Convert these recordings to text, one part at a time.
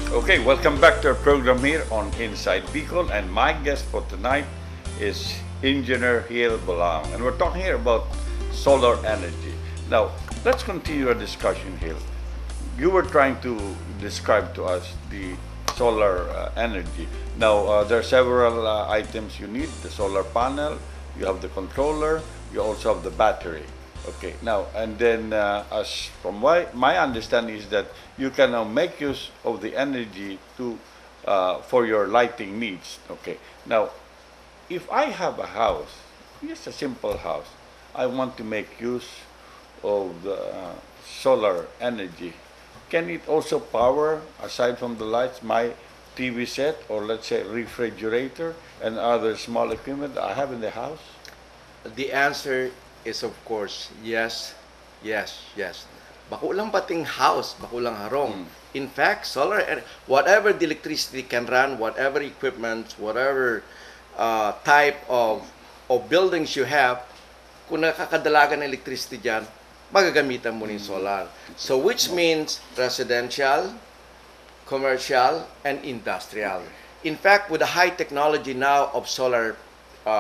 Okay, welcome back to our program here on Inside Bicol, and my guest for tonight is Engineer Hill Bolang, and we're talking here about solar energy. Now, let's continue our discussion, Hill. You were trying to describe to us the solar energy. Now, there are several items you need: the solar panel, you have the controller, you also have the battery. Okay, now, and then as from my understanding is that you can now make use of the energy to for your lighting needs. Okay, now, if I have a house, just a simple house, I want to make use of the solar energy. Can it also power, aside from the lights, my TV set, or let's say refrigerator and other small equipment that I have in the house? The answer is of course yes, yes, yes. Bako lang pating house, bako lang harong. In fact, whatever the electricity can run, whatever equipment, whatever type of buildings you have, kung nakakadalagan ng electricity dyan, magagamitan mo ng solar. So which means residential, commercial, and industrial. In fact, with the high technology now of solar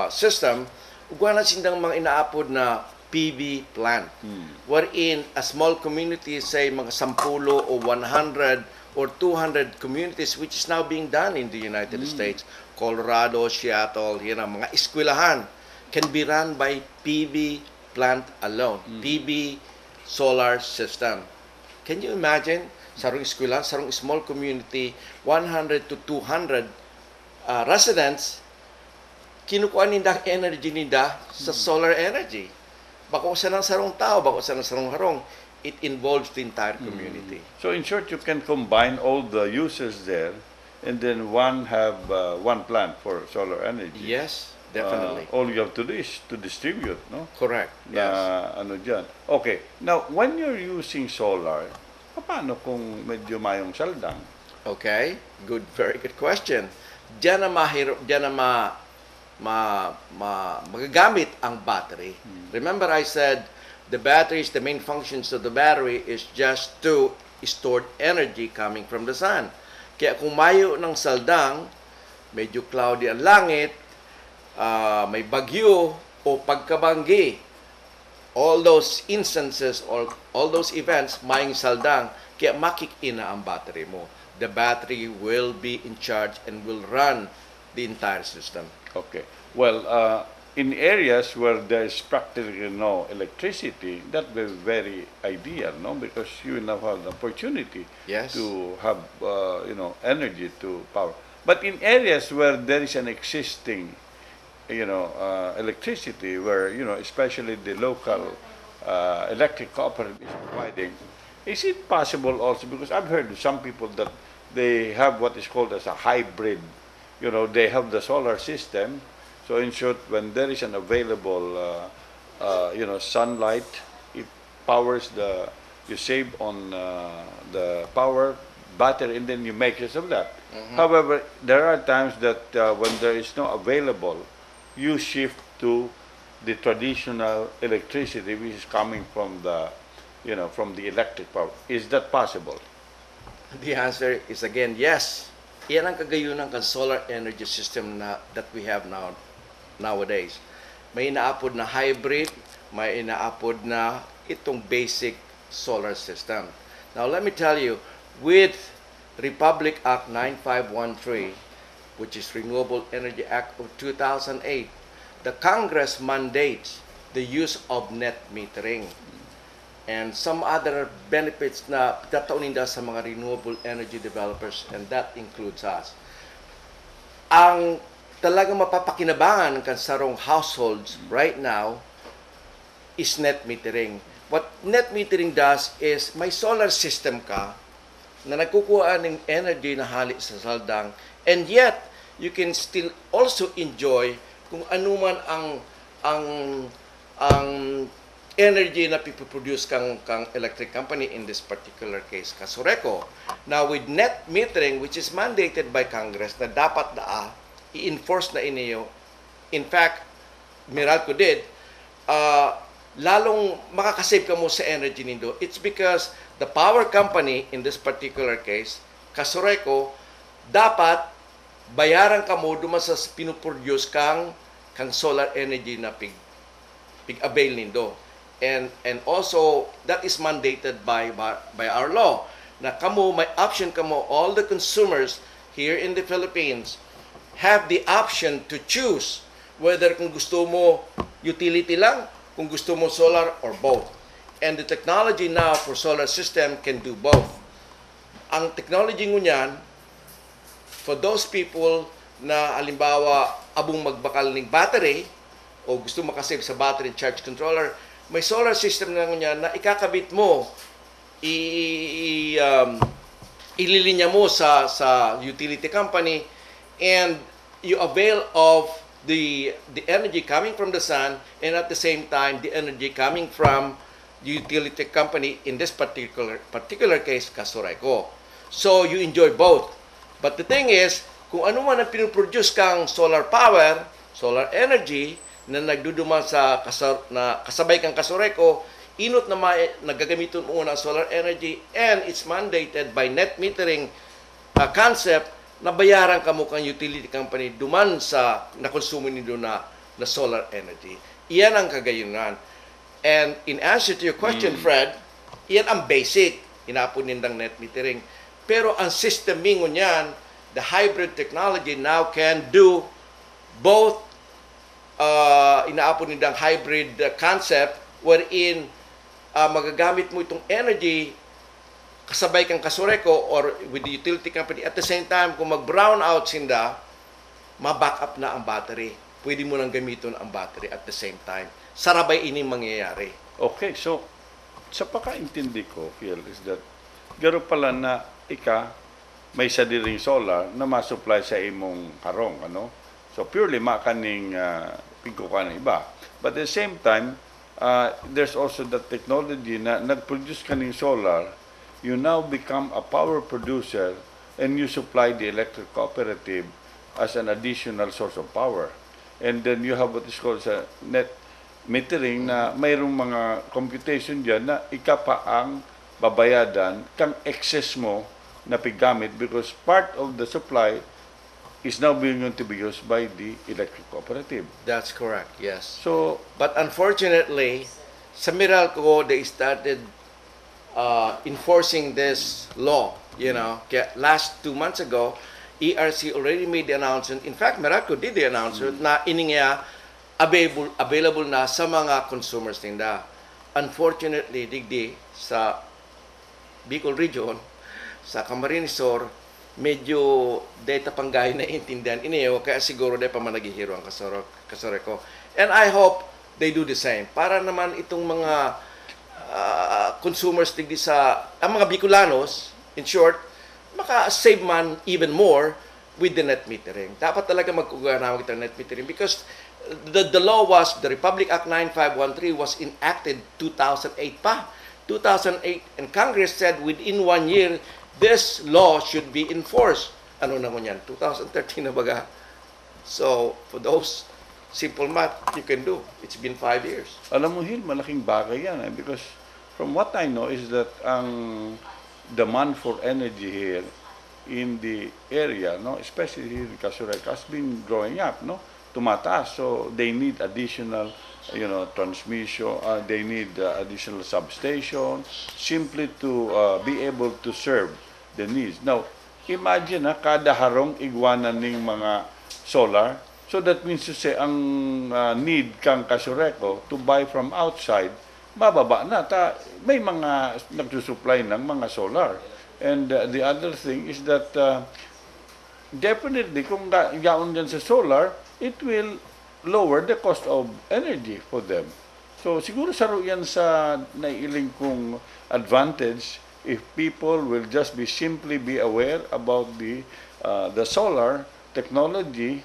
system, ugwa na sindang mga inaapod na PV plant. Wherein a small community, say mga 10 o 100 or 200 communities, which is now being done in the United States, Colorado, Seattle, yan ang mga eskwelahan, can be run by PV plant alone. PV solar system. Can you imagine? Sarong eskwelahan, sarong small community, 100 to 200 residents, kinukuha ninda energy ninda sa solar energy. Bako sa nang sarong tao, bako sa nang sarong harong, it involves the entire community. So in short, you can combine all the uses there, and then have one plant for solar energy. Yes, definitely. All you have to do is to distribute, no? Correct. Yes. Ano dyan. Okay. Now, when you're using solar, paano kung medyo mayong saldang? Okay. Good, very good question. Diyan na magagamit ang battery. Remember I said the main functions of the battery is just to store energy coming from the sun. Kaya kung mayo ng saldang, medyo cloudy ang langit, may bagyo o pagkabanggi, all those instances or all those events, maying saldang, kaya makik-in na ang battery mo. The battery will be in charge and will run the entire system. Okay. Well, in areas where there is practically no electricity, that will be very ideal, no? Because you will now have the opportunity Yes. to have, energy to power. But in areas where there is an existing, electricity, where, especially the local electric cooperative is providing, is it possible also, because I've heard some people that they have what is called as a hybrid. They have the solar system. So in short, when there is an available, sunlight, it powers you save on the power battery, and then you make use of that. However, there are times that when there is no available, you shift to the traditional electricity, which is coming from from the electric power. Is that possible? The answer is again yes. Yan ang kagayunan ng solar energy system that we have nowadays. May inaapod na hybrid, may inaapod na itong basic solar system. Now let me tell you, with Republic Act 9513, which is Renewable Energy Act of 2008, the Congress mandates the use of net metering and some other benefits na tataunin da sa mga renewable energy developers, and that includes us. Ang talagang mapapakinabangan ng kansarong households right now is net metering. What net metering does is may solar system ka na nagkukuha ng energy na hali sa saldang, and yet you can still also enjoy kung ano man ang energy na pipoproduce kang electric company, in this particular case, Kasureco. Now, with net metering, which is mandated by Congress, na dapat i-enforce na iniyo, in fact, Meralco did, lalong makakasave ka mo sa energy nindo. It's because the power company, in this particular case, Kasureco, dapat bayaran ka mo duman sa pinuproduce kang solar energy na pig-avail nindo. And also, that is mandated by our law, na kamo may option kamo, all the consumers here in the Philippines have the option to choose whether kung gusto mo utility lang, kung gusto mo solar, or both. And the technology now for solar system can do both. Ang technology ngunyan, for those people na halimbawa abong magbakal ng battery o gusto makasave sa battery charge controller, may solar system na ngunyan na ikakabit mo, ililinya mo sa utility company, and you avail of the energy coming from the sun, and at the same time the energy coming from the utility company, in this particular case Kasureco. So you enjoy both. But the thing is, kung ano man ang pinoproduce kang solar power, solar energy na nagduduma na kasabay kang Kasureco, inot na nagagamiton mo ng solar energy, and it's mandated by net metering concept na bayaran ka mo kang utility company duman sa nakonsumo nindo na solar energy. Iyan ang kagayunan. And in answer to your question, Fred, iyan ang basic. Inapon nindang net metering. Pero ang system mingon yan, the hybrid technology now can do both. Inaapon nindang hybrid concept wherein magagamit mo itong energy kasabay kang Kasureco or with the utility company. At the same time, kung mag-brown out sinda, ma-back up na ang battery. Pwede mo nang gamitin ang battery at the same time. Sarabay ining mangyayari. Okay, so sa pakaintindi ko, Phil, is that garo pala na may sadiring solar na ma-supply sa imong harong, ano? So purely makaning pigko ka ng iba. But at the same time, there's also the technology na nag-produce ka ng solar, you now become a power producer and you supply the electric cooperative as an additional source of power. And then you have what is called sa net metering na mayroong mga computation dyan na pa ang babayadan kang excess mo na piggamit because part of the supply is now being going to be used by the electric cooperative. That's correct, yes. So, but unfortunately, sa Meralco, they started enforcing this law, you know. Last 2 months ago, ERC already made the announcement. In fact, Meralco did the announcement na ininga available na sa mga consumers tinda. Unfortunately, digdi sa Bicol region, sa Camarines Sur, medyo data panggay na intindihan iniyo, kaya siguro dahil pa managihiro ang Kasureco. And I hope they do the same. Para naman itong mga consumers digdi ang mga Bicolanos, in short, maka-save man even more with the net metering. Dapat talaga magkuganawag ito net metering because the law was, the Republic Act 9513 was enacted 2008 pa. 2008, and Congress said within 1 year, this law should be enforced. Ano na mo yan? 2013 na baga. So, for those simple math you can do. It's been 5 years. Alam mo, Hil, malaking bagay yan. Because from what I know is that ang demand for energy here in the area, no, especially here in Kasureco, has been growing up, no? Tumataas. So, they need additional, transmission. They need additional substation simply to be able to serve the needs. Now, imagine kada harong igwanan ng mga solar. So that means to say, ang need kang Kasureco to buy from outside, mababa na. May mga nagsusupply ng mga solar. And the other thing is that definitely, kung yaon dyan sa solar, it will lower the cost of energy for them. So siguro saro yan sa naiiling kong advantage if people will just simply be aware about the solar technology.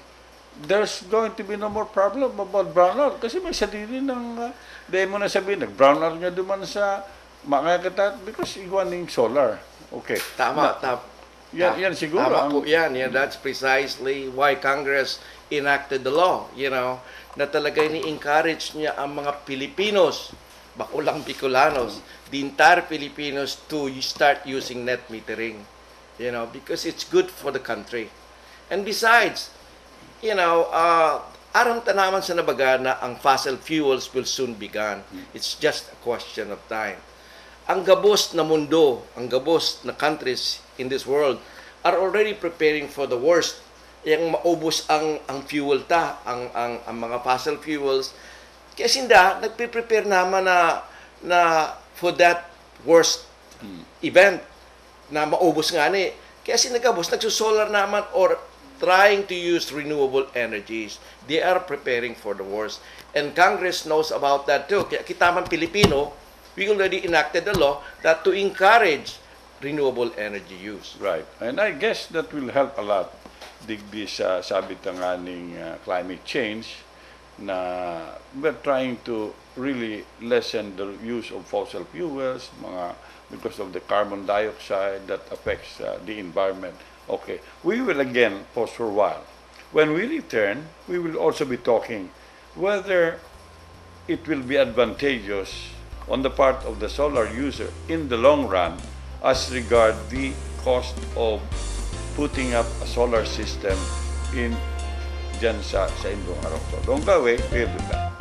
There's going to be no more problem about brownout kasi may sarili ng dahil mo na sabihin nag-brownout nga duman sa mga katat because igwaning solar. Okay. Tama. Yan siguro. Tama po yan. That's precisely why Congress enacted the law, na talaga ni-encourage niya ang mga Pilipinos, bakulang Bicolanos, the entire Filipinos to start using net metering. because it's good for the country. And besides, aram ta naman sa nabaga na ang fossil fuels will soon be gone. It's just a question of time. Ang gabos na mundo, ang gabos na countries in this world are already preparing for the worst. Yang maubos ang fuel ang mga fossil fuels. Kasi nagpe-prepare naman na for that worst event na maubos nga ni. Kasi nagsusolar naman or trying to use renewable energies. They are preparing for the worst. And Congress knows about that too. Kaya kita man Pilipino, we already enacted the law that to encourage renewable energy use. Right. And I guess that will help a lot digdi sa sabit ng aning climate change na we're trying to really lessen the use of fossil fuels because of the carbon dioxide that affects the environment. Okay, we will again pause for a while. When we return, we will also be talking whether it will be advantageous on the part of the solar user in the long run as regard the cost of putting up a solar system in dyan sa Indong Araw. So don't go away, we'll be back.